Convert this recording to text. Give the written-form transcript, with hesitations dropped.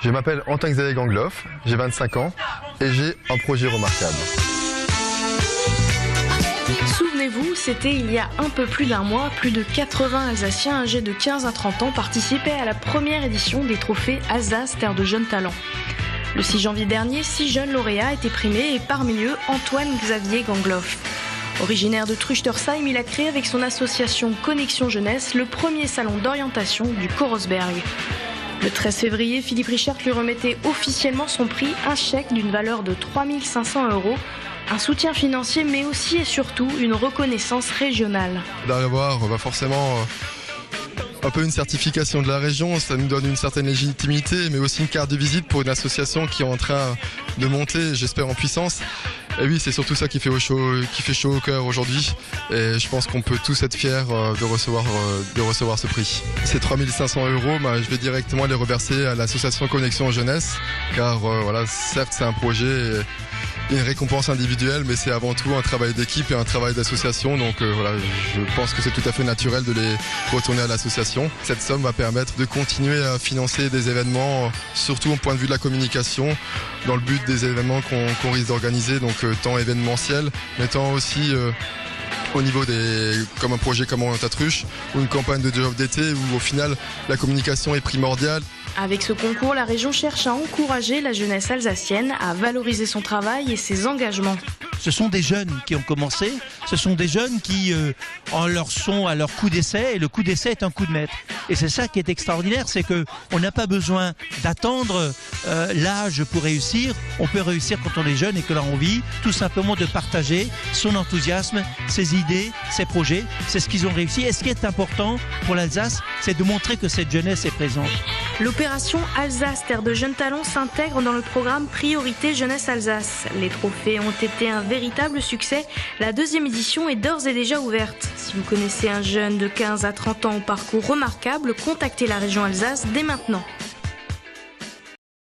Je m'appelle Antoine Xavier Gangloff, j'ai 25 ans et j'ai un projet remarquable. Souvenez-vous, c'était il y a un peu plus d'un mois, plus de 80 Alsaciens âgés de 15 à 30 ans participaient à la première édition des trophées Alsace Terre de Jeunes Talents. Le 6 janvier dernier, 6 jeunes lauréats étaient primés et parmi eux, Antoine Xavier Gangloff. Originaire de Truchtersheim, il a créé avec son association Connexion Jeunesse le premier salon d'orientation du Korosberg. Le 13 février, Philippe Richert lui remettait officiellement son prix, un chèque d'une valeur de 3 500 €, un soutien financier mais aussi et surtout une reconnaissance régionale. D'avoir forcément un peu une certification de la région, ça nous donne une certaine légitimité mais aussi une carte de visite pour une association qui est en train de monter, j'espère en puissance. Et oui, c'est surtout ça qui fait chaud au cœur aujourd'hui. Et je pense qu'on peut tous être fiers de recevoir ce prix. Ces 3 500 €, je vais directement les reverser à l'association Connexion Jeunesse. Car certes c'est un projet, une récompense individuelle, mais c'est avant tout un travail d'équipe et un travail d'association. Donc je pense que c'est tout à fait naturel de les retourner à l'association. Cette somme va permettre de continuer à financer des événements, surtout au point de vue de la communication, dans le but des événements qu'on risque d'organiser, donc tant événementiel, mais tant aussi au niveau comme un projet comme Orientatruche ou une campagne de job d'été où au final la communication est primordiale. Avec ce concours, la région cherche à encourager la jeunesse alsacienne à valoriser son travail et ses engagements. Ce sont des jeunes qui ont commencé, ce sont des jeunes qui sont à leur coup d'essai, et le coup d'essai est un coup de maître. Et c'est ça qui est extraordinaire, c'est qu'on n'a pas besoin d'attendre l'âge pour réussir. On peut réussir quand on est jeune et que l'on a envie tout simplement de partager son enthousiasme, ses idées, ses projets. C'est ce qu'ils ont réussi. Et ce qui est important pour l'Alsace, c'est de montrer que cette jeunesse est présente. L'opération Alsace Terre de Jeunes Talents s'intègre dans le programme Priorité Jeunesse Alsace. Les trophées ont été un véritable succès. La deuxième édition est d'ores et déjà ouverte. Si vous connaissez un jeune de 15 à 30 ans au parcours remarquable, contactez la région Alsace dès maintenant.